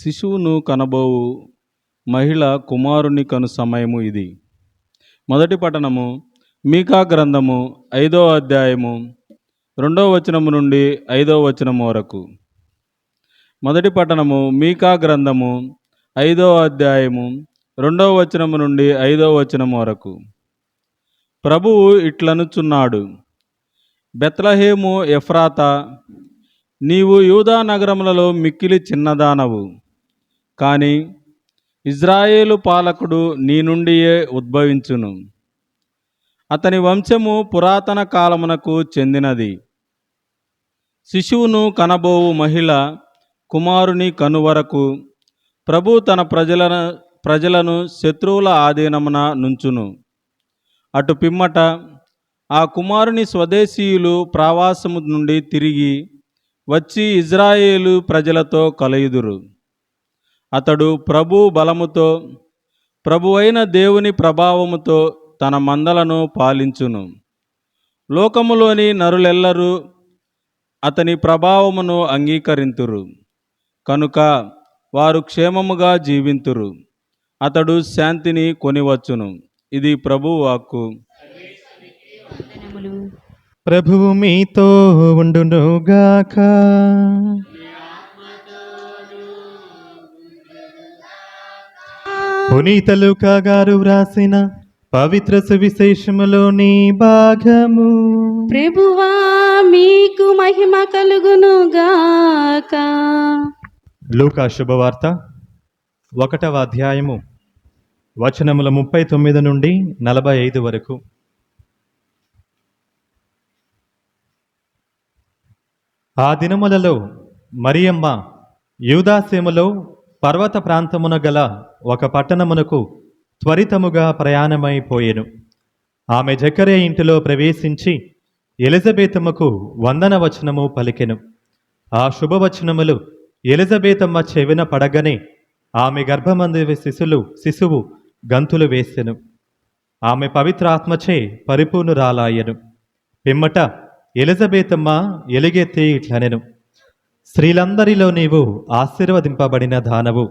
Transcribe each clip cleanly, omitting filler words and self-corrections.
శిశువును కనబోవు మహిళ కుమారుని కను సమయము ఇది. మొదటి పట్టణము మీకా గ్రంథము 5వ అధ్యాయము 2వ వచనము నుండి 5వ వచనము వరకు. మొదటి పట్టణము మీకా గ్రంథము 5వ అధ్యాయము 2వ వచనము నుండి 5వ వచనము వరకు. ప్రభువు ఇట్లనుచున్నాడు, బెత్లెహేము ఎఫ్రాతా, నీవు యూదా నగరములలో మిక్కిలి చిన్నదానవు, కానీ ఇజ్రాయేలు పాలకుడు నీ నుండియే ఉద్భవించును. అతని వంశము పురాతన కాలమునకు చెందినది. శిశువును కనబోవు మహిళ కుమారుని కనువరకు ప్రభు తన ప్రజలను శత్రువుల ఆధీనమున నుంచును. అటు పిమ్మట ఆ కుమారుని స్వదేశీయులు ప్రవాసము నుండి తిరిగి వచ్చి ఇజ్రాయేలు ప్రజలతో కలయుదురు. అతడు ప్రభు బలముతో, ప్రభువైన దేవుని ప్రభావముతో తన మందలను పాలించును. లోకములోని నరులెల్లరూ అతని ప్రభావమును అంగీకరింతురు కనుక వారు క్షేమముగా జీవింతురు. అతడు శాంతిని కొనివచ్చును. ఇది ప్రభువు వాక్కు. ప్రభువు మీతో ఉండునుగాక. పునీత లూకా గారు వ్రాసిన పవిత్ర సువిశేషములోని భాగము. ప్రభువా మీకు మహిమ కలుగునుగాక. లూకా శుభవార్త 1వ అధ్యాయము వచనముల 39 నుండి 45 వరకు. ఆ దినములలో మరియమ్మ యూదాసీమలో పర్వత ప్రాంతమున గల ఒక పట్టణమునకు త్వరితముగా ప్రయాణమైపోయెను. ఆమె జకర్యా ఇంటిలో ప్రవేశించి ఎలిజబెతమ్మకు వందనవచనము పలికెను. ఆ శుభవచనములు ఎలిజబెతమ్మ చెవిన పడగనే ఆమె గర్భమందు శిశువు గంతులు వేసెను. ఆమె పవిత్రాత్మచే పరిపూర్ణురాలాయెను. పిమ్మట ఎలిజబెతమ్మ ఎలుగెత్తి ఇట్లనెను, స్త్రీలందరిలో నీవు ఆశీర్వదింపబడిన దానవు,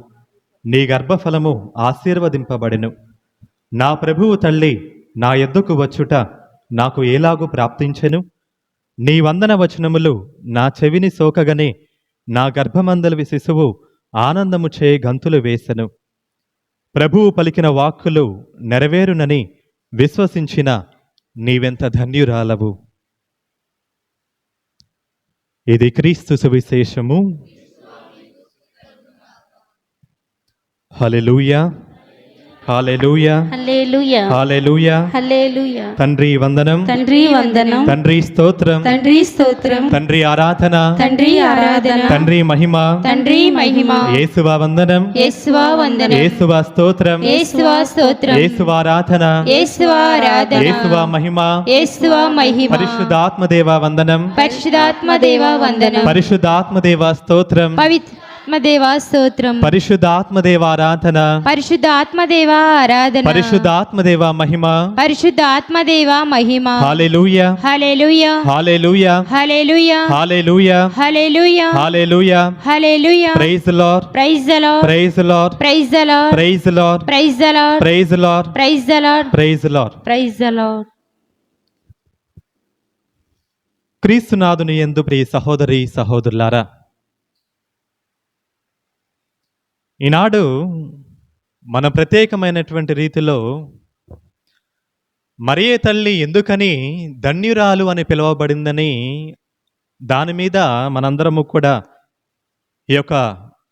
నీ గర్భఫలము ఆశీర్వదింపబడెను. నా ప్రభువు తల్లి నా యొద్దకు వచ్చుట నాకు ఏలాగు ప్రాప్తించెను? నీ వందన వచనములు నా చెవిని సోకగనే నా గర్భమందలి శిశువు ఆనందముచే గంతులు వేసెను. ప్రభువు పలికిన వాక్కులు నెరవేరునని విశ్వసించిన నీవెంత ధన్యురాలవు. ఇది క్రీస్తు సువిశేషము. హల్లెలూయా, హల్లెలూయా, హల్లెలూయా, హల్లెలూయా, హల్లెలూయా. తండ్రి వందనం, తండ్రి వందనం, తండ్రి స్తోత్రం, తండ్రి స్తోత్రం, తండ్రి ఆరాధన, తండ్రి ఆరాధన, తండ్రి మహిమ, తండ్రి మహిమ. యేసువా వందనం, యేసువా వందనం, యేసువా స్తోత్రం, యేసువా స్తోత్రం, యేసువా ఆరాధన, యేసువా ఆరాధన, యేసువా మహిమ, యేసువా మహిమ. పరిశుద్ధాత్మదేవా వందనం, పరిశుద్ధాత్మదేవా వందనం, పరిశుద్ధాత్మదేవా స్తోత్రం, పవిత్రాత్మదేవా స్తోత్రం, పరిశుద్ధాత్మదేవా ఆరాధన, పరిశుద్ధాత్మదేవా ఆరాధన, పరిశుద్ధాత్మదేవా మహిమ, పరిశుద్ధాత్మదేవా మహిమ. హల్లెలూయా, హల్లెలూయా, హల్లెలూయా, హల్లెలూయా, హల్లెలూయా, హల్లెలూయా, హల్లెలూయా, హల్లెలూయా. Praise the lord, praise the lord, praise the lord, praise the lord, praise the lord, praise the lord, praise the lord, praise the lord, praise the lord. Praise the lord. క్రీస్తునాథుని యందు ప్రియ సహోదరి సహోదరులారా, ఈనాడు మన ప్రత్యేకమైనటువంటి రీతిలో మరియ తల్లి ఎందుకని ధన్యురాలు అని పిలువబడిందని దాని మీద మనందరము కూడా ఈ యొక్క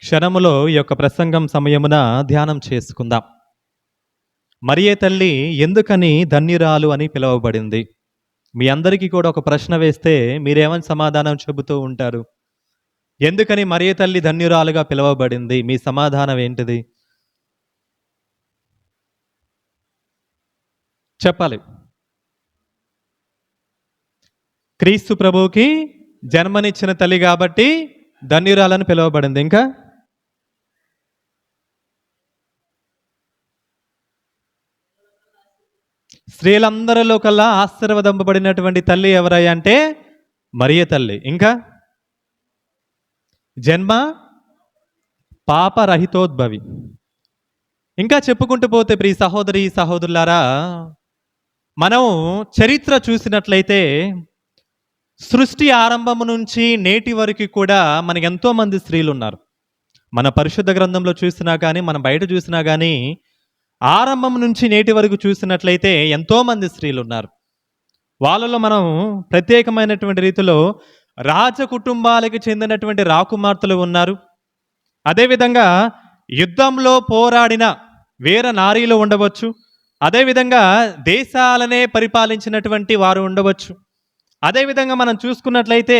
క్షణములో ఈ యొక్క ప్రసంగం సమయమున ధ్యానం చేసుకుందాం. మరియ తల్లి ఎందుకని ధన్యురాలు అని పిలువబడింది? మీ అందరికీ కూడా ఒక ప్రశ్న వేస్తే మీరేమని సమాధానం చెబుతూ ఉంటారు? ఎందుకని మరియ తల్లి ధన్యురాలుగా పిలువబడింది? మీ సమాధానం ఏంటిది? చెప్పాలి. క్రీస్తు ప్రభువుకి జన్మనిచ్చిన తల్లి కాబట్టి ధన్యురాలని పిలువబడింది. ఇంకా స్త్రీలందరిలో కల్లా ఆశీర్వదింపబడినటువంటి తల్లి ఎవరయ్యా అంటే మరియ తల్లి. ఇంకా జన్మ పాపరహితోద్భవి. ఇంకా చెప్పుకుంటూ పోతే ప్రియ సహోదరి సహోదరులారా, మనం చరిత్ర చూసినట్లయితే సృష్టి ఆరంభము నుంచి నేటి వరకు కూడా మనకి ఎంతోమంది స్త్రీలు ఉన్నారు. మన పరిశుద్ధ గ్రంథంలో చూసినా కానీ, మనం బయట చూసినా కానీ, ఆరంభం నుంచి నేటి వరకు చూసినట్లయితే ఎంతోమంది స్త్రీలు ఉన్నారు. వాళ్ళలో మనం ప్రత్యేకమైనటువంటి రీతిలో రాజ కుటుంబాలకు చెందినటువంటి రాకుమార్తెలు ఉన్నారు. అదేవిధంగా యుద్ధంలో పోరాడిన వీర నారీలు ఉండవచ్చు. అదేవిధంగా దేశాలనే పరిపాలించినటువంటి వారు ఉండవచ్చు. అదేవిధంగా మనం చూసుకున్నట్లయితే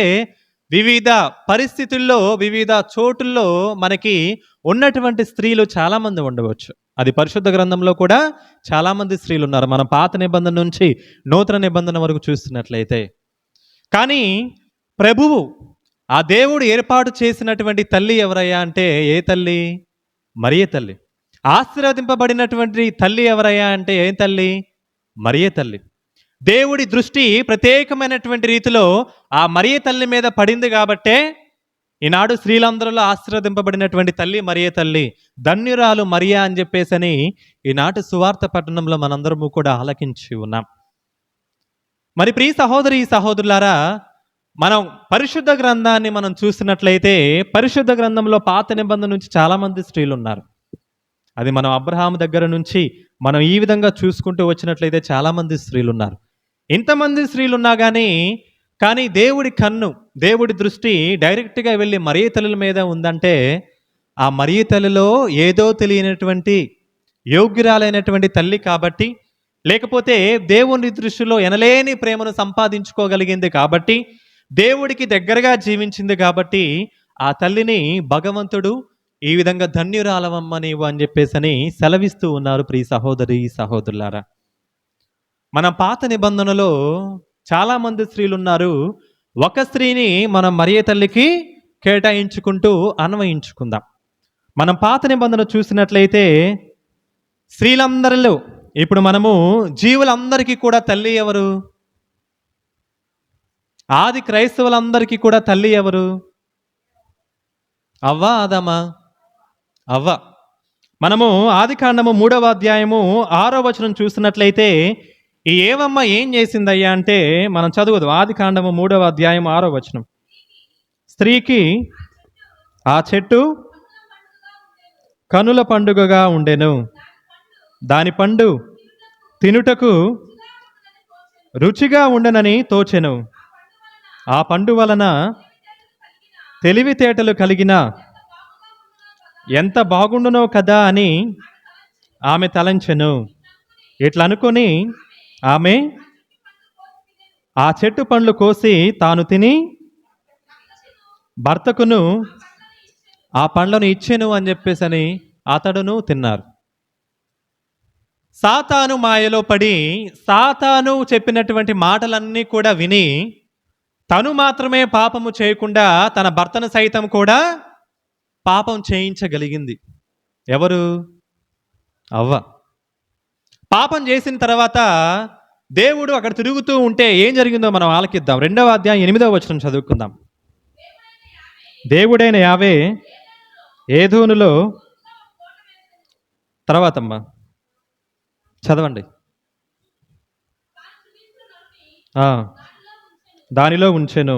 వివిధ పరిస్థితుల్లో వివిధ చోటుల్లో మనకి ఉన్నటువంటి స్త్రీలు చాలామంది ఉండవచ్చు. అది పరిశుద్ధ గ్రంథంలో కూడా చాలామంది స్త్రీలు ఉన్నారు, మన పాత నిబంధన నుంచి నూతన నిబంధన వరకు చూస్తున్నట్లయితే. కానీ ప్రభువు, ఆ దేవుడు ఏర్పాటు చేసినటువంటి తల్లి ఎవరయ్యా అంటే ఏ తల్లి? మరియ తల్లి. ఆశీర్వదింపబడినటువంటి తల్లి ఎవరయ్యా అంటే ఏ తల్లి? మరియ తల్లి. దేవుడి దృష్టి ప్రత్యేకమైనటువంటి రీతిలో ఆ మరియ తల్లి మీద పడింది కాబట్టే ఈనాడు స్త్రీలందరిలో ఆశీర్వదింపబడినటువంటి తల్లి మరియ తల్లి, ధన్యురాలు మరియా అని చెప్పేసని ఈనాటి సువార్త పట్టణంలో మనందరము కూడా ఆలకించి ఉన్నాం. మరి ప్రియ సహోదరి సహోదరులారా, మనం పరిశుద్ధ గ్రంథాన్ని మనం చూసినట్లయితే పరిశుద్ధ గ్రంథంలో పాత నిబంధన నుంచి చాలామంది స్త్రీలు ఉన్నారు. అది మనం అబ్రహాము దగ్గర నుంచి మనం ఈ విధంగా చూసుకుంటూ వచ్చినట్లయితే చాలామంది స్త్రీలు ఉన్నారు. ఇంతమంది స్త్రీలు ఉన్నా కానీ దేవుడి కన్ను, దేవుడి దృష్టి డైరెక్ట్గా వెళ్ళి మరియ తల్లి మీద ఉందంటే ఆ మరియ తల్లిలో ఏదో తెలియనటువంటి యోగ్యురాలైనటువంటి తల్లి కాబట్టి, లేకపోతే దేవుని దృష్టిలో ఎనలేని ప్రేమను సంపాదించుకోగలిగింది కాబట్టి, దేవుడికి దగ్గరగా జీవించింది కాబట్టి ఆ తల్లిని భగవంతుడు ఈ విధంగా ధన్యురాలవమ్మ నీవు అని చెప్పేసని సెలవిస్తూ ఉన్నారు. ప్రియ సహోదరి సహోదరులారా, మన పాత నిబంధనలో చాలామంది స్త్రీలు ఉన్నారు. ఒక స్త్రీని మనం మరియ తల్లికి కేటాయించుకుంటూ అన్వయించుకుందాం. మనం పాత నిబంధన చూసినట్లయితే స్త్రీలందరిలో ఇప్పుడు మనము జీవులందరికీ కూడా తల్లి ఎవరు? ఆది క్రైస్తవులందరికీ కూడా తల్లి ఎవరు? అవ్వ ఆదామా? అవ్వ. మనము ఆది కాండము 3వ అధ్యాయము 6వ వచనం చూసినట్లయితే ఈ ఏవమ్మ ఏం చేసిందయ్యా అంటే మనం చదువుదు. ఆది కాండము 3వ అధ్యాయం 6వ వచనం. స్త్రీకి ఆ చెట్టు కనుల పండుగగా ఉండెను, దాని పండు తినుటకు రుచిగా ఉండనని తోచెను. ఆ పండు వలన తెలివితేటలు కలిగిన ఎంత బాగుండునో కదా అని ఆమె తలంచెను. ఇట్లా అనుకొని ఆమె ఆ చెట్టు పండ్లు కోసి తాను తిని భర్తకును ఆ పండ్లను ఇచ్చెను అని చెప్పేసని అతడును తిన్నారు. సాతాను మాయలో పడి సాతాను చెప్పినటువంటి మాటలన్నీ కూడా విని తను మాత్రమే పాపము చేయకుండా తన భర్తను సైతం కూడా పాపం చేయించగలిగింది. ఎవరు? అవ్వ. పాపం చేసిన తర్వాత దేవుడు అక్కడ తిరుగుతూ ఉంటే ఏం జరిగిందో మనం ఆలకిద్దాం. 2వ అధ్యాయం 8వ వచనం చదువుకుందాం. దేవుడైన యావే ఏదోనులో, తర్వాతమ్మా చదవండి. దానిలో ఉంచెను.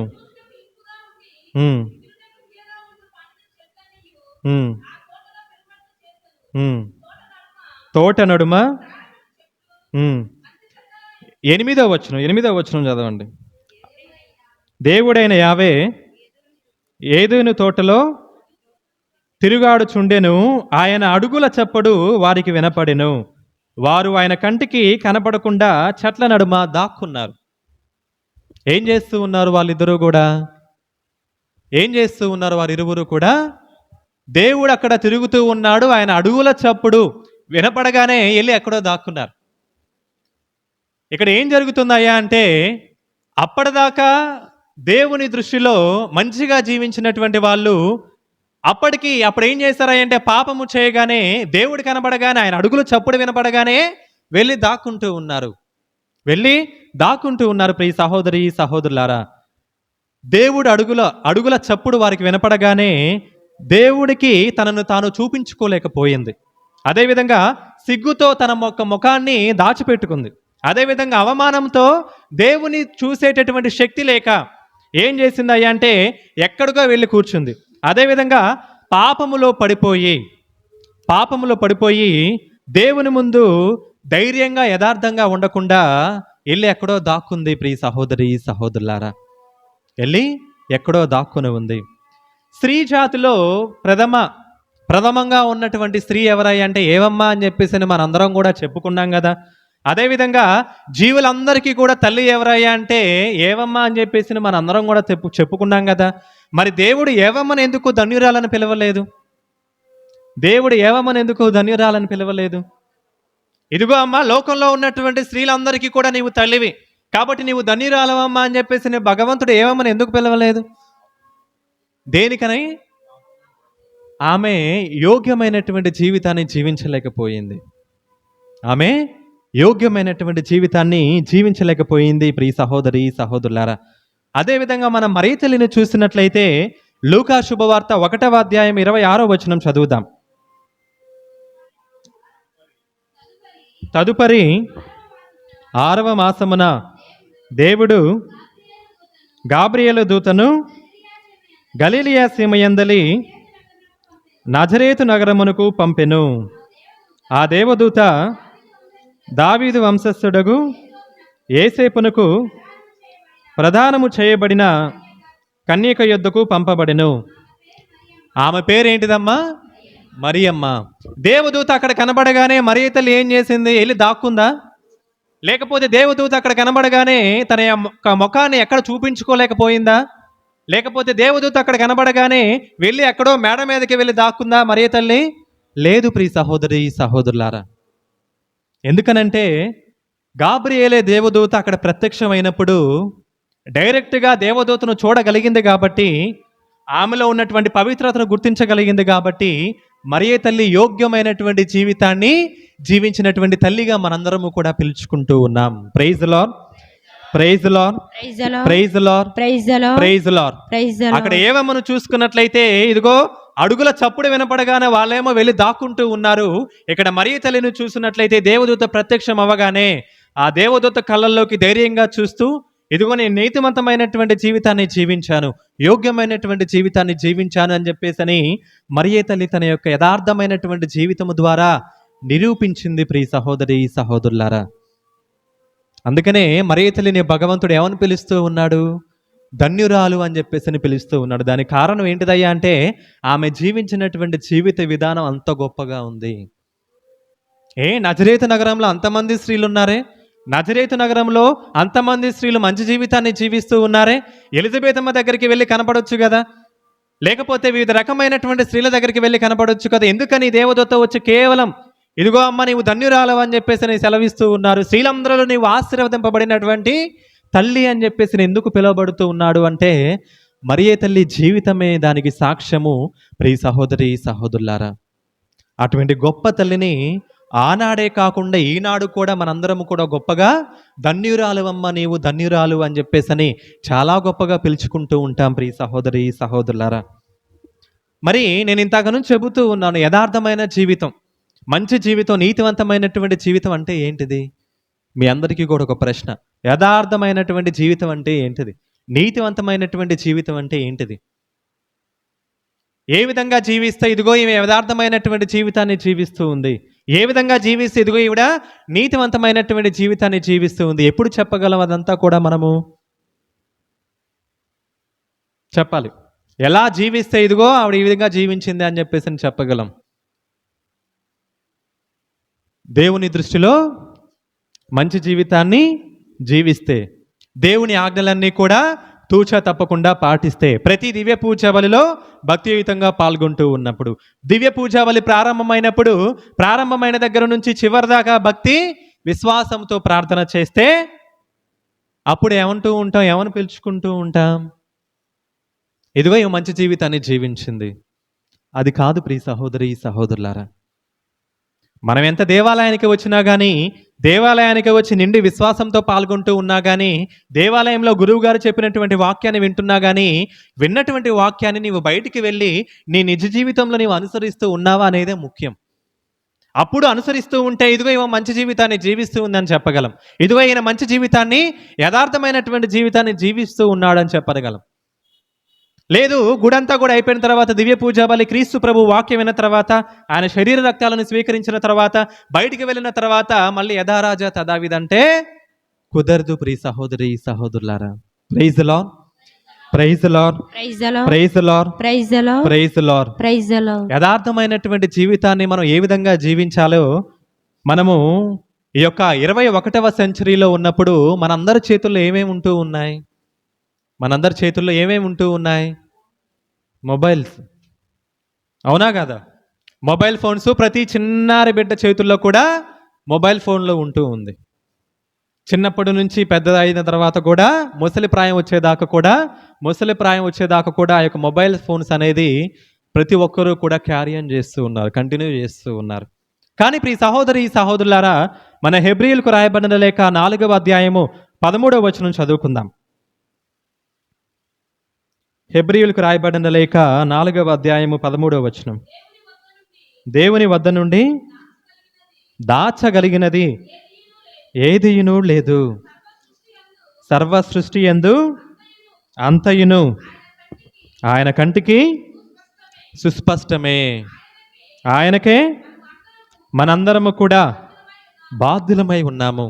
తోట నడుమ 8వ వచనం చదవండి. దేవుడైన యావే ఏదోను తోటలో తిరుగాడుచుండెను, ఆయన అడుగుల చప్పుడు వారికి వినపడెను, వారు ఆయన కంటికి కనపడకుండా చెట్ల నడుమ దాక్కున్నారు. ఏం చేస్తూ ఉన్నారు వాళ్ళిద్దరూ కూడా? ఏం చేస్తూ ఉన్నారు వారిరువురు కూడా? దేవుడు అక్కడ తిరుగుతూ ఉన్నాడు, ఆయన అడుగుల చప్పుడు వినపడగానే వెళ్ళి ఎక్కడో దాక్కున్నారు. ఇక్కడ ఏం జరుగుతుందయ్యా అంటే అప్పటిదాకా దేవుని దృష్టిలో మంచిగా జీవించినటువంటి వాళ్ళు అప్పుడు ఏం చేస్తారా అంటే పాపము చేయగానే దేవుడు కనబడగానే ఆయన అడుగుల చప్పుడు వినపడగానే వెళ్ళి దాక్కుంటూ ఉన్నారు. ప్రియ సహోదరి సహోదరులారా, దేవుడు అడుగుల చప్పుడు వారికి వినపడగానే దేవుడికి తనను తాను చూపించుకోలేకపోయింది. అదేవిధంగా సిగ్గుతో తన ముఖాన్ని దాచిపెట్టుకుంది. అదేవిధంగా అవమానంతో దేవుని చూసేటటువంటి శక్తి లేక ఏం చేసిందయ్యా అంటే ఎక్కడికో వెళ్ళి కూర్చుంది. అదేవిధంగా పాపములో పడిపోయి దేవుని ముందు ధైర్యంగా యథార్థంగా ఉండకుండా వెళ్ళి ఎక్కడో దాక్కుంది. ప్రియ సహోదరి సహోదరులారా, వెళ్ళి ఎక్కడో దాక్కుని ఉంది. స్త్రీ జాతిలో ప్రథమంగా ఉన్నటువంటి స్త్రీ ఎవరయ్యా అంటే ఏవమ్మా అని చెప్పేసి మనందరం కూడా చెప్పుకున్నాం కదా. అదేవిధంగా జీవులందరికీ కూడా తల్లి ఎవరయ్యా అంటే ఏవమ్మా అని చెప్పేసి మనందరం కూడా చెప్పుకున్నాం కదా. మరి దేవుడు ఏవమ్మని ఎందుకు ధన్యురాలని పిలవలేదు? దేవుడు ఏవమ్మని ఎందుకు ధన్యురాలని పిలవలేదు? ఇదిగో అమ్మ, లోకంలో ఉన్నటువంటి స్త్రీలందరికీ కూడా నీవు తల్లివి, కాబట్టి నీవు ధన్యురాలవమ్మా అని చెప్పేసి భగవంతుడు ఏవమ్మని ఎందుకు పిలవలేదు? దేనికని? ఆమె యోగ్యమైనటువంటి జీవితాన్ని జీవించలేకపోయింది. ఆమె యోగ్యమైనటువంటి జీవితాన్ని జీవించలేకపోయింది. ప్రియ సహోదరి సహోదరులారా, అదేవిధంగా మనం మరియ తల్లిని చూసినట్లయితే లూకా శుభవార్త 1వ అధ్యాయం 26వ వచనం చదువుదాం. తదుపరి 6వ మాసమున దేవుడు గాబ్రియేలు దూతను గలిలియా సీమయందలి నజరేతు నగరమునకు పంపెను. ఆ దేవదూత దావీదు వంశస్థుడగు యేసేపునకు ప్రదానము చేయబడిన కన్యక యొద్దకు పంపబడెను. ఆమె పేరేంటిదమ్మా? మరియమ్మ. దేవదూత అక్కడ కనబడగానే మరియ తల్లి ఏం చేసింది? వెళ్ళి దాక్కుందా? లేకపోతే దేవదూత అక్కడ కనబడగానే తన యొక్క ముఖాన్ని ఎక్కడ చూపించుకోలేకపోయిందా? లేకపోతే దేవదూత అక్కడ కనబడగానే వెళ్ళి ఎక్కడో మేడ మీదకి వెళ్ళి దాక్కుందా మరియ తల్లి? లేదు ప్రియ సహోదరి సహోదరులారా. ఎందుకనంటే గాబ్రియేలే దేవదూత అక్కడ ప్రత్యక్షమైనప్పుడు డైరెక్ట్గా దేవదూతను చూడగలిగింది కాబట్టి, ఆమెలో ఉన్నటువంటి పవిత్రతను గుర్తించగలిగింది కాబట్టి మరియ తల్లి యోగ్యమైనటువంటి జీవితాన్ని జీవించినటువంటి తల్లిగా మనందరము కూడా పిలుచుకుంటూ ఉన్నాం. Praise the lord, praise the lord, praise the lord, praise the lord. అక్కడ ఏమేమో చూసుకున్నట్లయితే ఇదిగో అడుగుల చప్పుడు వినపడగానే వాళ్ళేమో వెళ్ళి దాక్కుంటూ ఉన్నారు. ఇక్కడ మరియ తల్లిని చూసినట్లయితే దేవదూత ప్రత్యక్షం అవ్వగానే ఆ దేవదూత కళ్ళల్లోకి ధైర్యంగా చూస్తూ ఇదిగో నేను నీతిమంతమైనటువంటి జీవితాన్ని జీవించాను, యోగ్యమైనటువంటి జీవితాన్ని జీవించాను అని చెప్పేసి మరియ తల్లి తన యొక్క యథార్థమైనటువంటి జీవితము ద్వారా నిరూపించింది. ప్రియ సహోదరి సహోదరులారా, అందుకనే మరియ తల్లిని భగవంతుడు ఏమని పిలుస్తూ ఉన్నాడు? ధన్యురాలు అని చెప్పేసి పిలుస్తూ ఉన్నాడు. దానికి కారణం ఏంటిదయ్యా అంటే ఆమె జీవించినటువంటి జీవిత విధానం అంత గొప్పగా ఉంది. నజరేతు నగరంలో అంతమంది స్త్రీలు ఉన్నారే, నజరేతు నగరంలో అంతమంది స్త్రీలు మంచి జీవితాన్ని జీవిస్తూ ఉన్నారే, ఎలిజబెతమ్మ దగ్గరికి వెళ్ళి కనపడొచ్చు కదా, లేకపోతే వివిధ రకమైనటువంటి స్త్రీల దగ్గరికి వెళ్ళి కనపడొచ్చు కదా. ఎందుకని దేవదూత వచ్చి కేవలం ఇదిగో అమ్మ నీవు ధన్యురాలవు అని చెప్పేసి సెలవిస్తూ ఉన్నారు? స్త్రీలందరూ నీవు ఆశీర్వదింపబడినటువంటి తల్లి అని చెప్పేసి ఎందుకు పిలువబడుతూ ఉన్నాడు అంటే మరియ తల్లి జీవితమే దానికి సాక్ష్యము. ప్రియ సహోదరి సహోదరులారా, అటువంటి గొప్ప తల్లిని ఆనాడే కాకుండా ఈనాడు కూడా మనందరము కూడా గొప్పగా ధన్యురాలు అమ్మ నీవు ధన్యురాలు అని చెప్పేసి చాలా గొప్పగా పిలుచుకుంటూ ఉంటాం. ప్రియ సహోదరి సహోదరులారా, మరి నేను ఇంతకు నుంచి చెబుతూ ఉన్నాను, యథార్థమైన జీవితం, మంచి జీవితం, నీతివంతమైనటువంటి జీవితం అంటే ఏంటిది? మీ అందరికీ కూడా ఒక ప్రశ్న. యథార్థమైనటువంటి జీవితం అంటే ఏంటిది? నీతివంతమైనటువంటి జీవితం అంటే ఏంటిది? ఏ విధంగా జీవిస్తే ఇదిగో ఈమె యథార్థమైనటువంటి జీవితాన్ని జీవిస్తూ ఉంది, ఏ విధంగా జీవిస్తే ఇదిగో ఈవిడ నీతివంతమైనటువంటి జీవితాన్ని జీవిస్తూ ఉంది? ఎప్పుడు చెప్పగలం? అదంతా కూడా మనము చెప్పాలి. ఎలా జీవిస్తే ఇదిగో ఆవిడ ఈ విధంగా జీవించింది అని చెప్పేసి చెప్పగలం? దేవుని దృష్టిలో మంచి జీవితాన్ని జీవిస్తే, దేవుని ఆజ్ఞలన్నీ కూడా తూచా తప్పకుండా పాటిస్తే, ప్రతి దివ్య పూజావళిలో భక్తియుతంగా పాల్గొంటూ ఉన్నప్పుడు, దివ్య పూజావళి ప్రారంభమైన దగ్గర నుంచి చివరి దాకా భక్తి విశ్వాసంతో ప్రార్థన చేస్తే అప్పుడు ఏమంటూ ఉంటాం? ఏమని పిలుచుకుంటూ ఉంటాం? ఇదిగో ఈ మంచి జీవితాన్ని జీవించింది. అది కాదు ప్రియ సహోదరి సహోదరులారా. మనం ఎంత దేవాలయానికి వచ్చినా కానీ, దేవాలయానికి వచ్చి నిండి విశ్వాసంతో పాల్గొంటూ ఉన్నా కానీ, దేవాలయంలో గురువు గారు చెప్పినటువంటి వాక్యాన్ని వింటున్నా కానీ, విన్నటువంటి వాక్యాన్ని నీవు బయటికి వెళ్ళి నీ నిజ జీవితంలో నీవు అనుసరిస్తూ ఉన్నావా అనేదే ముఖ్యం. అప్పుడు అనుసరిస్తూ ఉంటే ఇదిగో ఈమె మంచి జీవితాన్ని జీవిస్తూ ఉందని చెప్పగలం. ఇదిగో ఈయన మంచి జీవితాన్ని, యథార్థమైనటువంటి జీవితాన్ని జీవిస్తూ ఉన్నాడని చెప్పగలం. లేదు, గుడంతా కూడా అయిపోయిన తర్వాత దివ్య పూజా బలి, క్రీస్తు ప్రభు వాక్యం విన్న తర్వాత, ఆయన శరీర రక్తాలను స్వీకరించిన తర్వాత, బయటికి వెళ్ళిన తర్వాత మళ్ళీ యథారాజా తదావిదంటే కుదరదు. ప్రియ సహోదరి సహోదరులారా, praise the lord, praise the lord, praise the lord, praise the lord, praise the lord, praise the lord. Praise the lord. యథార్థమైనటువంటి జీవితాన్ని మనం ఏ విధంగా జీవించాలో మనము ఈ యొక్క 21వ సెంచరీలో ఉన్నప్పుడు మనందరి చేతుల్లో ఏమేమి ఉంటూ ఉన్నాయి? మనందరి చేతుల్లో ఏమేమి ఉంటూ ఉన్నాయి? మొబైల్స్, అవునా కదా? మొబైల్ ఫోన్స్ ప్రతి చిన్నారి బిడ్డ చేతుల్లో కూడా మొబైల్ ఫోన్లో ఉంటూ ఉంది. చిన్నప్పటి నుంచి పెద్ద అయిన తర్వాత కూడా ముసలి ప్రాయం వచ్చేదాకా కూడా ఆ యొక్క మొబైల్ ఫోన్స్ అనేది ప్రతి ఒక్కరూ కూడా క్యారీ ఆన్ చేస్తూ ఉన్నారు, కంటిన్యూ చేస్తూ ఉన్నారు. కానీ ప్రియ సహోదరి సహోదరులారా, మన హెబ్రీయులకు రాయబడిన లేఖ 4వ అధ్యాయము 13వ వచనం చదువుకుందాం. హెబ్రీయులకు రాయబడిన లేఖ 4వ అధ్యాయము 13వ వచనం. దేవుని వద్ద నుండి దాచగలిగినది ఏదియును లేదు, సర్వ సృష్టి యందు అంతయును ఆయన కంటికి సుస్పష్టమే. ఆయనకే మనందరము కూడా బాధ్యులమై ఉన్నాము.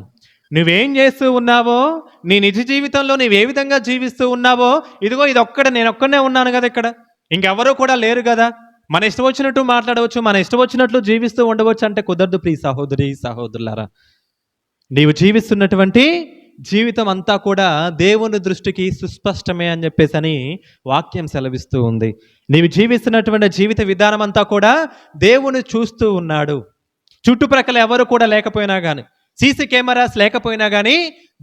నువ్వేం చేస్తూ ఉన్నావో, నీ నిజ జీవితంలో నువ్వు ఏ విధంగా జీవిస్తూ ఉన్నావో, ఇదిగో ఇది నేను ఒక్కనే ఉన్నాను కదా, ఇక్కడ ఇంకెవరూ కూడా లేరు కదా, మన ఇష్టం వచ్చినట్టు మాట్లాడవచ్చు, మన ఇష్టం వచ్చినట్లు జీవిస్తూ ఉండవచ్చు అంటే కుదరదు. ప్రియ సహోదరి సహోదరులారా, నీవు జీవిస్తున్నటువంటి జీవితం అంతా కూడా దేవుని దృష్టికి సుస్పష్టమే అని చెప్పేసి వాక్యం సెలవిస్తూ ఉంది. నీవు జీవిస్తున్నటువంటి జీవిత విధానం అంతా కూడా దేవుని చూస్తూ ఉన్నాడు. చుట్టుప్రక్కల ఎవరు కూడా లేకపోయినా కానీ, సీసీ కెమెరాస్ లేకపోయినా కానీ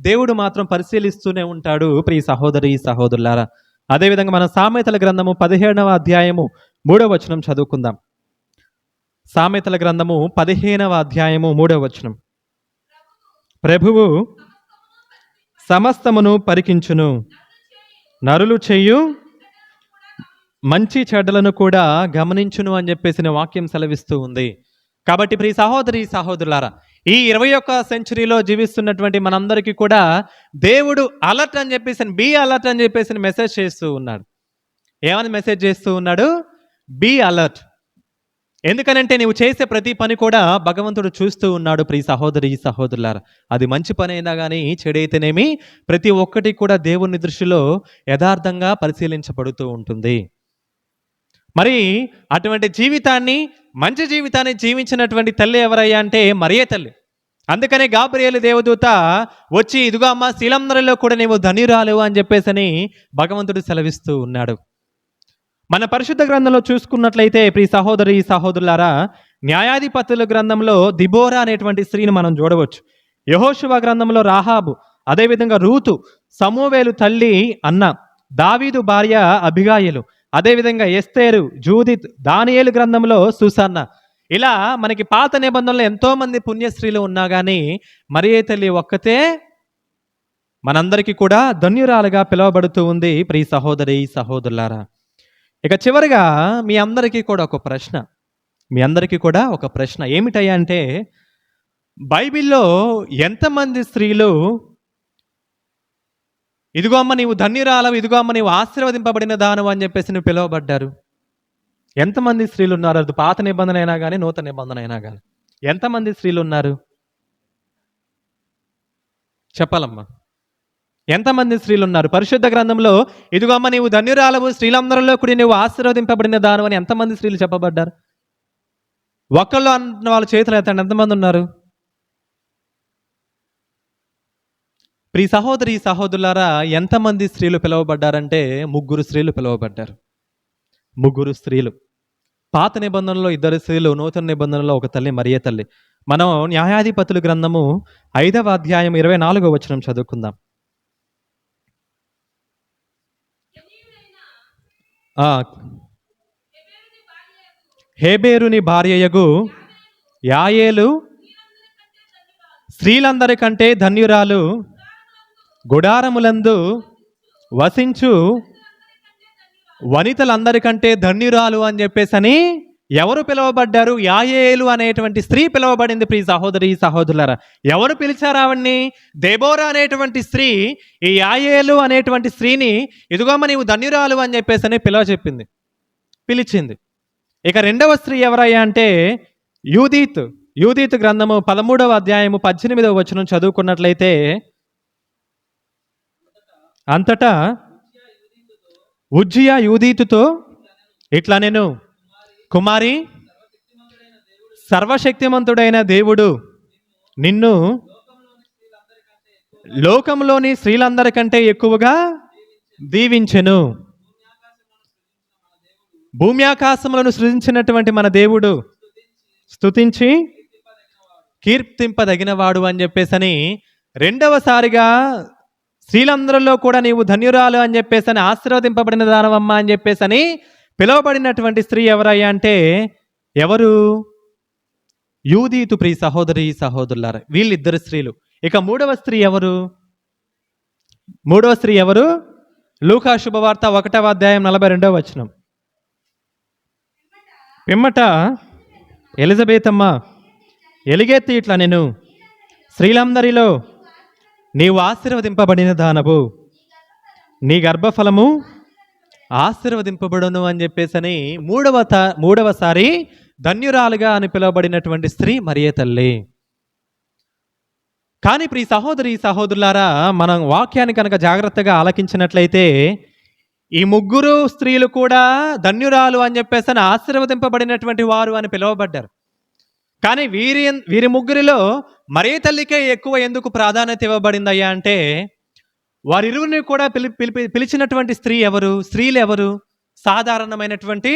దేవుడు మాత్రం పరిశీలిస్తూనే ఉంటాడు. ప్రియ సహోదరి సహోదరులారా, అదేవిధంగా మనం సామెతల గ్రంథము 15వ అధ్యాయము 3వ వచనం చదువుకుందాం. సామెతల గ్రంథము 15వ అధ్యాయము 3వ వచనం. ప్రభువు సమస్తమును పరికించును, నరులు చేయు మంచి చెడ్డలను కూడా గమనించును అని చెప్పేసిన వాక్యం సెలవిస్తూ ఉంది. కాబట్టి ప్రియ సహోదరి సహోదరులారా, ఈ 21వ సెంచరీలో జీవిస్తున్నటువంటి మనందరికీ కూడా దేవుడు అలర్ట్ అని చెప్పేసి, బీ అలర్ట్ అని చెప్పేసి మెసేజ్ చేస్తూ ఉన్నాడు. ఏమని మెసేజ్ చేస్తూ ఉన్నాడు? Be alert. ఎందుకనంటే నీవు చేసే ప్రతి పని కూడా భగవంతుడు చూస్తూ ఉన్నాడు. ప్రియ సహోదరి సహోదరులారా, అది మంచి పని అయినా కానీ చెడైతేనేమి ప్రతి ఒక్కటి కూడా దేవుని దృష్టిలో యథార్థంగా పరిశీలించబడుతూ ఉంటుంది. మరి అటువంటి జీవితాన్ని, మంచి జీవితాన్ని జీవించినటువంటి తల్లి ఎవరయ్యా అంటే మరియే తల్లి. అందుకనే గాబ్రియేలు దేవదూత వచ్చి, ఇదిగో అమ్మ, శీలందరిలో కూడా నీవు ధన్యురాలు అని చెప్పేసి భగవంతుడు సెలవిస్తూ ఉన్నాడు. మన పరిశుద్ధ గ్రంథంలో చూసుకున్నట్లయితే ప్రియ సహోదరి సహోదరులారా, న్యాయాధిపతుల గ్రంథంలో దిబోరా అనేటువంటి స్త్రీని మనం చూడవచ్చు. యెహోషువ గ్రంథంలో రాహాబు, అదేవిధంగా రూతు, సమూవేలు తల్లి అన్న, దావీదు భార్య అబిగాయిలు, అదేవిధంగా ఎస్తేరు, జూదిత్, దానియేలు గ్రంథంలో సుసన్న, ఇలా మనకి పాత నిబంధనలో ఎంతో మంది పుణ్యస్త్రీలు ఉన్నా కానీ మరియే తల్లి ఒక్కతే మనందరికీ కూడా ధన్యురాలుగా పిలువబడుతూ ఉంది. ప్రియ సహోదరి సహోదరులారా, ఇక చివరిగా మీ అందరికీ కూడా ఒక ప్రశ్న ఏమిటయ్యా అంటే, బైబిల్లో ఎంతమంది స్త్రీలు ఇదిగో అమ్మ నీవు ధన్యురాలవు, ఇదిగో అమ్మ నీవు ఆశీర్వదింపబడిన దానవు అని చెప్పేసి నువ్వు పిలువబడ్డారు? ఎంతమంది స్త్రీలు ఉన్నారు? అది పాత నిబంధన అయినా కానీ నూతన నిబంధన అయినా కానీ ఎంతమంది స్త్రీలు ఉన్నారు చెప్పాలమ్మా? ఎంతమంది స్త్రీలు ఉన్నారు పరిశుద్ధ గ్రంథంలో? ఇదిగో అమ్మ నీవు ధన్యురాలవు, స్త్రీలందరిలో కూడా నువ్వు ఆశీర్వదింపబడిన దానవు అని ఎంతమంది స్త్రీలు చెప్పబడ్డారు? ఒక్కళ్ళు అన్న వాళ్ళ చేతులు ఎత్తండి, ఎంతమంది ఉన్నారు? ప్రియ సహోదరి సహోదరులారా, ఎంతమంది స్త్రీలు పిలువబడ్డారంటే 3 స్త్రీలు పిలువబడ్డారు. 3 స్త్రీలు. పాత నిబంధనలో 2 స్త్రీలు, నూతన నిబంధనలో ఒక తల్లి, మరియే తల్లి. మనం న్యాయాధిపతుల గ్రంథము 5వ అధ్యాయం 24వ వచనం చదువుకుందాం. హేబేరుని భార్యయగు యాయేలు స్త్రీలందరికంటే ధన్యురాలు, గుడారములందు వసించు వనితలందరికంటే ధన్యురాలు అని చెప్పేసని ఎవరు పిలువబడ్డారు? యాయేలు అనేటువంటి స్త్రీ పిలువబడింది. ప్రియ సహోదరి సహోదరులారా, ఎవరు పిలిచారు ఆవిడ్ని? దెబోరా అనేటువంటి స్త్రీ ఈ యాయేలు అనేటువంటి స్త్రీని ఇదిగోమ్మ నీవు ధన్యురాలు అని చెప్పేసని పిలిచింది. ఇక రెండవ స్త్రీ ఎవరయ్యా అంటే యూదీతు గ్రంథము 13వ అధ్యాయము 18వ వచనం చదువుకున్నట్లయితే, అంతటా ఉజ్జియా యూదీతుతో ఇట్లా నేను, కుమారి, సర్వశక్తిమంతుడైన దేవుడు నిన్ను లోకంలోని స్త్రీలందరికంటే ఎక్కువగా దీవించెను. భూమి ఆకాశములను సృజించినటువంటి మన దేవుడు స్తుతించి కీర్తింపదగినవాడు అని చెప్పేసని రెండవసారిగా స్త్రీలందరిలో కూడా నీవు ధన్యురాలు అని చెప్పేసని, ఆశీర్వదింపబడిన దానవమ్మ అని చెప్పేసని పిలువబడినటువంటి స్త్రీ ఎవరయ్యా అంటే ఎవరు? యూదీతు. ప్రియ సహోదరి సహోదరులారా, వీళ్ళిద్దరు స్త్రీలు. ఇక మూడవ స్త్రీ ఎవరు? లూకా శుభవార్త 1వ అధ్యాయం 42వ వచనం. పిమ్మట ఎలిజబెతమ్మ ఎలుగెత్తి ఇట్లా నేను, స్త్రీలందరిలో నీవు ఆశీర్వదింపబడిన దానవు, నీ గర్భఫలము ఆశీర్వదింపబడును అని చెప్పేసని మూడవసారి ధన్యురాలుగా అని పిలువబడినటువంటి స్త్రీ మరియ తల్లి. కానీ ప్రియ సహోదరి సహోదరులారా, మనం వాక్యాన్ని కనుక జాగ్రత్తగా ఆలకించినట్లయితే ఈ ముగ్గురు స్త్రీలు కూడా ధన్యురాలు అని చెప్పేసి ఆశీర్వదింపబడినటువంటి వారు అని పిలువబడ్డారు. కానీ వీరి ముగ్గురిలో మరియ తల్లికే ఎక్కువ ఎందుకు ప్రాధాన్యత ఇవ్వబడిందయ్యా అంటే, వారిరువురిని కూడా పిలిచినటువంటి స్త్రీలు ఎవరు? సాధారణమైనటువంటి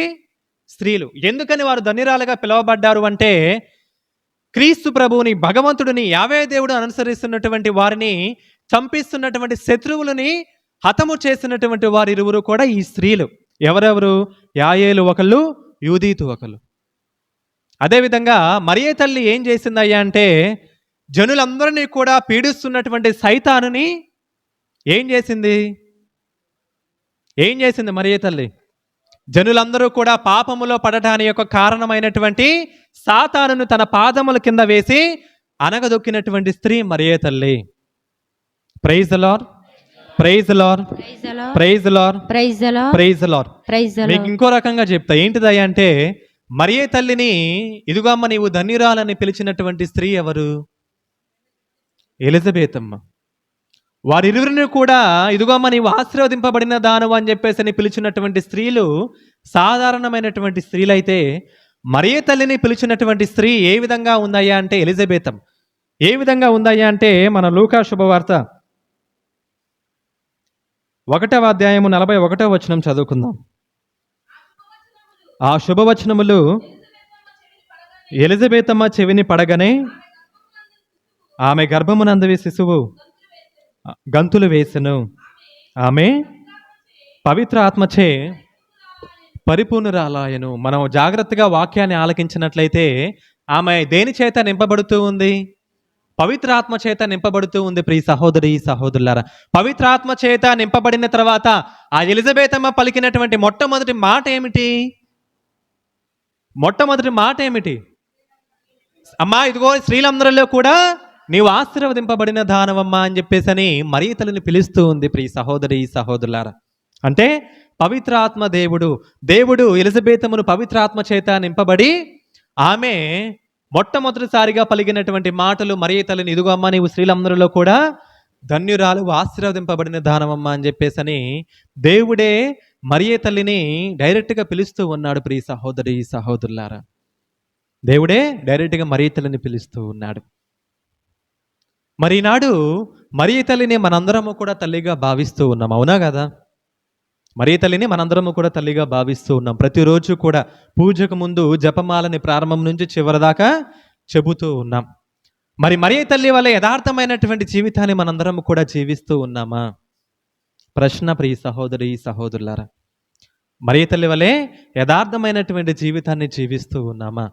స్త్రీలు. ఎందుకని వారు ధన్యురాలుగా పిలువబడ్డారు అంటే, క్రీస్తు ప్రభువుని, భగవంతుడిని, యావే దేవుడు అనుసరిస్తున్నటువంటి వారిని చంపిస్తున్నటువంటి శత్రువులని హతము చేసినటువంటి వారిరువురు కూడా ఈ స్త్రీలు. ఎవరెవరు? యాయేలు ఒకళ్ళు, యూదీతు ఒకళ్ళు. అదేవిధంగా మరియ తల్లి ఏం చేసిందయ్యా అంటే, జనులందరినీ కూడా పీడిస్తున్నటువంటి సైతానుని ఏం చేసింది మరియ తల్లి? జనులందరూ కూడా పాపములో పడటానికి యొక్క కారణమైనటువంటి సాతానును తన పాదముల కింద వేసి అనగదొక్కినటువంటి స్త్రీ మరియ తల్లి. Praise the lord, praise the lord, praise the lord, praise the lord, praise the lord. మీకు ఇంకో రకంగా చెప్తా. ఏంటిదయ్యా అంటే, మరియ తల్లిని ఇదిగో అమ్మ నీవు ధన్యురాలని పిలిచినటువంటి స్త్రీ ఎవరు? ఎలిజబెతమ్మ. వారిరువురిని కూడా ఇదిగో అమ్మ నీవు ఆశీర్వదింపబడిన దానవు అని చెప్పేసి పిలిచినటువంటి స్త్రీలు సాధారణమైనటువంటి స్త్రీలైతే, మరియ తల్లిని పిలిచినటువంటి స్త్రీ ఏ విధంగా ఉందయ్యా అంటే ఎలిజబెతమ్మ. ఏ విధంగా ఉందయ్యా అంటే, మన లూకా శుభవార్త 1వ అధ్యాయము 41వ వచనం చదువుకుందాం. ఆ శుభవచనములు ఎలిజబెతమ్మ చెవిని పడగానే ఆమె గర్భమునందు శిశువు గంతులు వేసెను. ఆమె పవిత్ర ఆత్మచే పరిపూర్ణురాలాయెను. మనం జాగ్రత్తగా వాక్యాన్ని ఆలకించినట్లయితే ఆమె దేని చేత నింపబడుతూ ఉంది? పవిత్రాత్మ చేత నింపబడుతూ ఉంది. ప్రియ సహోదరి సహోదరులారా, పవిత్రాత్మ చేత నింపబడిన తర్వాత ఆ ఎలిజబెతమ్మ పలికినటువంటి మొట్టమొదటి మాట ఏమిటి? అమ్మా ఇదిగో స్త్రీలందరిలో కూడా నీవు ఆశీర్వదింపబడిన దానవమ్మా అని చెప్పేసని మరియ తల్లిని పిలుస్తూ ఉంది. ప్రియ సహోదరి సహోదరులారా, అంటే పవిత్రాత్మ దేవుడు ఎలిజబెతమ్మను పవిత్రాత్మ చేత నింపబడి ఆమె మొట్టమొదటిసారిగా పలికినటువంటి మాటలు మరియ తల్లిని ఇదిగో అమ్మ నీవు స్త్రీలందరిలో కూడా ధన్యురాలు, ఆశీర్వదింపబడిన దానవమ్మ అని చెప్పేసని దేవుడే మరియ తల్లిని డైరెక్ట్గా పిలుస్తూ ఉన్నాడు. ప్రియ సహోదరి సహోదరులారా, దేవుడే డైరెక్ట్గా మరియ తల్లిని పిలుస్తూ ఉన్నాడు. మరి ఈనాడు మరియ తల్లిని మనందరము కూడా తల్లిగా భావిస్తూ ఉన్నాం, అవునా కదా? మరియ తల్లిని మనందరము కూడా తల్లిగా భావిస్తూ ఉన్నాం. ప్రతిరోజు కూడా పూజకు ముందు జపమాలని ప్రారంభం నుంచి చివరి దాకా చెబుతూ ఉన్నాం. మరి మరియ తల్లి వల్ల యథార్థమైనటువంటి జీవితాన్ని మనందరము కూడా జీవిస్తూ ఉన్నామా? ప్రశ్న. ప్రియ సహోదరి సహోదరులారా, మరియ తల్లి వలె యథార్థమైనటువంటి జీవితాన్ని జీవిస్తూ ఉన్నామా?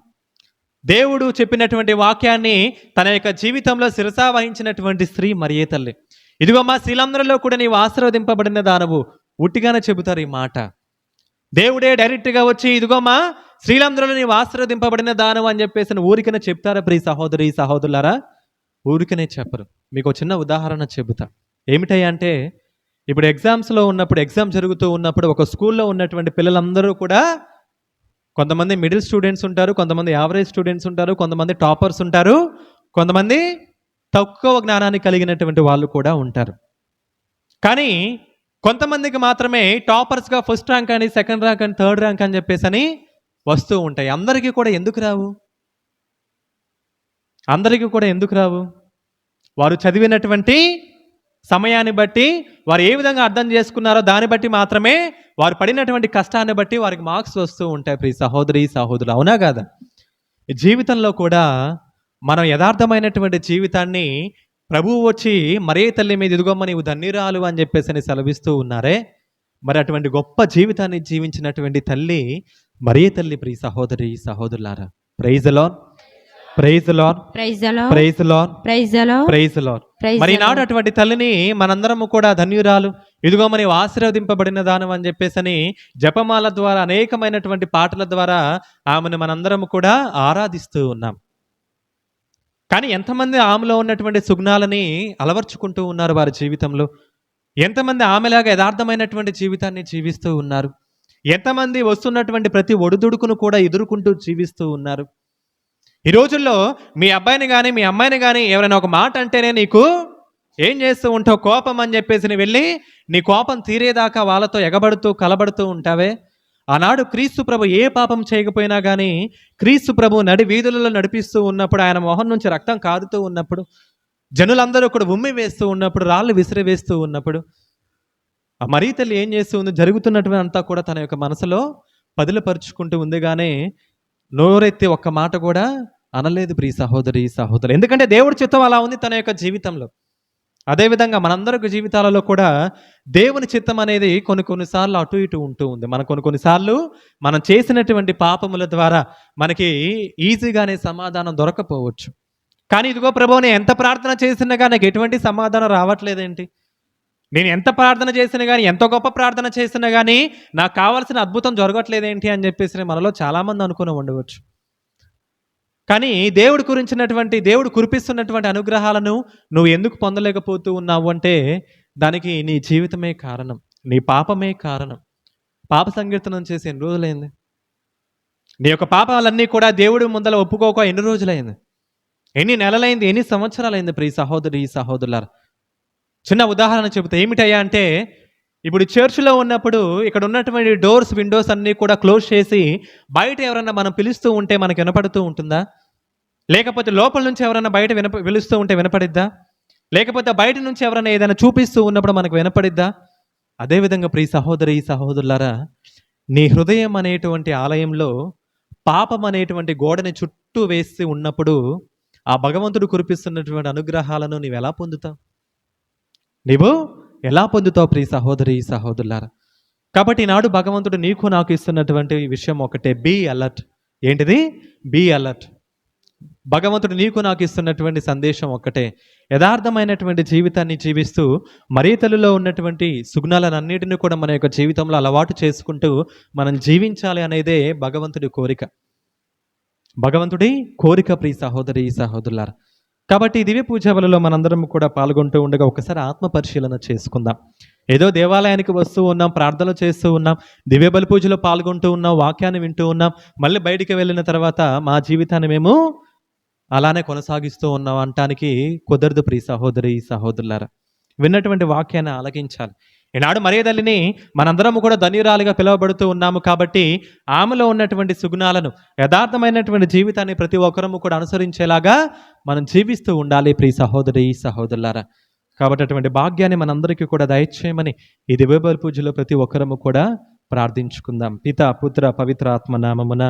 దేవుడు చెప్పినటువంటి వాక్యాన్ని తన యొక్క జీవితంలో శిరసా వహించినటువంటి స్త్రీ మరియే తల్లి. ఇదిగో మా స్త్రీలందరిలో కూడా నీవు ఆశీర్వదింపబడిన దానవు. ఉట్టిగానే చెబుతారు ఈ మాట. దేవుడే డైరెక్ట్గా వచ్చి ఇదిగో మా స్త్రీలందరిలో నీవు ఆశీర్వదింపబడిన దానవు అని చెప్పేసి ఊరికనే చెప్తారా ప్రియ సహోదరి సహోదరులారా? ఊరికనే చెప్పరు. మీకు చిన్న ఉదాహరణ చెబుతా. ఏమిటయ్యా అంటే, ఇప్పుడు ఎగ్జామ్స్లో ఉన్నప్పుడు, ఎగ్జామ్ జరుగుతూ ఉన్నప్పుడు ఒక స్కూల్లో ఉన్నటువంటి పిల్లలందరూ కూడా కొంతమంది మిడిల్ స్టూడెంట్స్ ఉంటారు, కొంతమంది యావరేజ్ స్టూడెంట్స్ ఉంటారు, కొంతమంది టాపర్స్ ఉంటారు, కొంతమంది తక్కువ జ్ఞానాన్ని కలిగినటువంటి వాళ్ళు కూడా ఉంటారు. కానీ కొంతమందికి మాత్రమే టాపర్స్గా ఫస్ట్ ర్యాంక్ అని, సెకండ్ ర్యాంక్ అని, థర్డ్ ర్యాంక్ అని చెప్పేసి వస్తూ ఉంటాయి. అందరికీ కూడా ఎందుకు రావు? అందరికీ కూడా ఎందుకు రావు? వారు చదివినటువంటి సమయాన్ని బట్టి, వారు ఏ విధంగా అర్థం చేసుకున్నారో దాన్ని బట్టి మాత్రమే, వారు పడినటువంటి కష్టాన్ని బట్టి వారికి మార్క్స్ వస్తూ ఉంటాయి ప్రియ సహోదరి సహోదరులు. అవునా కాదా? జీవితంలో కూడా మనం యథార్థమైనటువంటి జీవితాన్ని ప్రభువు వచ్చి మరియే తల్లి మీద ఇదిగోమ్మ నీవు ధన్యురాలు అని చెప్పేసి సెలవిస్తూ ఉన్నారే, మరి అటువంటి గొప్ప జీవితాన్ని జీవించినటువంటి తల్లి మరియే తల్లి ప్రియ సహోదరి సహోదరులారా. Praise the lord, praise the lord, praise the lord, praise the lord, praise the lord, praise the lord. Praise మరి ది ఈనాడు లార్డ్. అటువంటి తల్లిని మనందరము కూడా ధన్యురాలు, ఇదిగో మరి ఆశీర్వదింపబడిన దానం అని చెప్పేసి జపమాల ద్వారా, అనేకమైనటువంటి పాటల ద్వారా ఆమెను మనందరము కూడా ఆరాధిస్తూ ఉన్నాం. కానీ ఎంతమంది ఆమెలో ఉన్నటువంటి సుగుణాలని అలవర్చుకుంటూ ఉన్నారు వారి జీవితంలో? ఎంతమంది ఆమెలాగా యథార్థమైనటువంటి జీవితాన్ని జీవిస్తూ ఉన్నారు? ఎంతమంది వస్తున్నటువంటి ప్రతి ఒడిదుడుకును కూడా ఎదుర్కొంటూ జీవిస్తూ ఉన్నారు? ఈ రోజుల్లో మీ అబ్బాయిని కానీ మీ అమ్మాయిని కానీ ఎవరైనా ఒక మాట అంటేనే నీకు ఏం చేస్తూ ఉంటావు? కోపం అని చెప్పేసి నీ వెళ్ళి నీ కోపం తీరేదాకా వాళ్ళతో ఎగబడుతూ కలబడుతూ ఉంటావే. ఆనాడు క్రీస్తు ప్రభు ఏ పాపం చేయకపోయినా కానీ క్రీస్తు ప్రభు నడి వీధులలో నడిపిస్తూ ఉన్నప్పుడు, ఆయన మొహం నుంచి రక్తం కారుతూ ఉన్నప్పుడు, జనులందరూ కూడా ఉమ్మి వేస్తూ ఉన్నప్పుడు, రాళ్ళు విసిరివేస్తూ ఉన్నప్పుడు, ఆ మరియ తల్లి ఏం చేస్తూ ఉంది? జరుగుతున్నటువంటి అంతా కూడా తన యొక్క మనసులో పదిలపరుచుకుంటూ ఉంది, కానీ నోరెత్తి ఒక్క మాట కూడా అనలేదు ప్రియ సహోదరి సహోదరు. ఎందుకంటే దేవుడి చిత్తం అలా ఉంది తన యొక్క జీవితంలో. అదేవిధంగా మనందరి జీవితాలలో కూడా దేవుని చిత్తం అనేది కొన్నిసార్లు అటు ఇటు ఉంటూ ఉంది. కొన్నిసార్లు మనం చేసినటువంటి పాపముల ద్వారా మనకి ఈజీగానే సమాధానం దొరకపోవచ్చు. కానీ ఇదిగో ప్రభువు, నేను ఎంత ప్రార్థన చేసినా కానీ నాకు ఎటువంటి సమాధానం రావట్లేదేంటి? నేను ఎంత ప్రార్థన చేసినా కానీ, ఎంత గొప్ప ప్రార్థన చేసినా కానీ నాకు కావాల్సిన అద్భుతం జరగట్లేదేంటి అని చెప్పేసి మనలో చాలామంది అనుకుని ఉండవచ్చు. కానీ దేవుడు కురిపిస్తున్నటువంటి అనుగ్రహాలను నువ్వు ఎందుకు పొందలేకపోతూ ఉన్నావు అంటే, దానికి నీ జీవితమే కారణం, నీ పాపమే కారణం. పాప సంకీర్తనం చేసి ఎన్ని రోజులైంది? నీ యొక్క పాపాలన్నీ కూడా దేవుడి ముందర ఒప్పుకోక ఎన్ని రోజులైంది? ఎన్ని నెలలైంది? ఎన్ని సంవత్సరాలైంది ప్రియ సహోదరి సహోదరులారా? చిన్న ఉదాహరణ చెబుతా. ఏమిటయ్యా అంటే, ఇప్పుడు చర్చిలో ఉన్నప్పుడు ఇక్కడ ఉన్నటువంటి డోర్స్, విండోస్ అన్నీ కూడా క్లోజ్ చేసి బయట ఎవరన్నా మనం పిలుస్తూ ఉంటే మనకు వినపడుతూ ఉంటుందా? లేకపోతే లోపల నుంచి ఎవరైనా బయట పిలుస్తూ ఉంటే వినపడిద్దా? లేకపోతే బయట నుంచి ఎవరైనా ఏదైనా చూపిస్తూ ఉన్నప్పుడు మనకు వినపడిద్దా? అదేవిధంగా ప్రియ సహోదరి సహోదరులారా, నీ హృదయం అనేటువంటి ఆలయంలో పాపం అనేటువంటి గోడని చుట్టూ వేసి ఉన్నప్పుడు ఆ భగవంతుడు కురిపిస్తున్నటువంటి అనుగ్రహాలను నీవు ఎలా పొందుతావు? నీవు ఎలా పొందుతావు ప్రియ సహోదరి సహోదరులారా? కాబట్టి ఈనాడు భగవంతుడు నీకు నాకు ఇస్తున్నటువంటి విషయం ఒకటే, బీ అలర్ట్. ఏంటిది? Be alert. భగవంతుడు నీకు నాకు ఇస్తున్నటువంటి సందేశం ఒక్కటే, యథార్థమైనటువంటి జీవితాన్ని జీవిస్తూ మరియ తల్లిలో ఉన్నటువంటి సుగుణాలన్నిటిని కూడా మన యొక్క జీవితంలో అలవాటు చేసుకుంటూ మనం జీవించాలి అనేదే భగవంతుడి కోరిక. భగవంతుడి కోరిక ప్రియ సహోదరి సహోదరులారా. కాబట్టి దివ్య పూజావలలో మనందరం కూడా పాల్గొంటూ ఉండగా ఒకసారి ఆత్మ పరిశీలన చేసుకుందాం. ఏదో దేవాలయానికి వస్తూ ఉన్నాం, ప్రార్థనలు చేస్తూ ఉన్నాం, దివ్య బలి పూజలో పాల్గొంటూ ఉన్నాం, వాక్యాన్ని వింటూ ఉన్నాం, మళ్ళీ బయటికి వెళ్ళిన తర్వాత మా జీవితాన్ని మేము అలానే కొనసాగిస్తూ ఉన్నాం అనటానికి కుదరదు ప్రియ సహోదరి సహోదరులారా. విన్నటువంటి వాక్యాన్ని ఆలకించాలి. ఈనాడు మరియ తల్లిని మనందరము కూడా ధన్యురాలుగా పిలువబడుతూ ఉన్నాము. కాబట్టి ఆమెలో ఉన్నటువంటి సుగుణాలను, యథార్థమైనటువంటి జీవితాన్ని ప్రతి ఒక్కరము కూడా అనుసరించేలాగా మనం జీవిస్తూ ఉండాలి ప్రియ సహోదరి సహోదరులారా. కాబట్టి అటువంటి భాగ్యాన్ని మనందరికీ కూడా దయచేయమని ఈ దివ్య బలి పూజలో ప్రతి ఒక్కరము కూడా ప్రార్థించుకుందాం. పిత పుత్ర పవిత్ర ఆత్మ నామమున.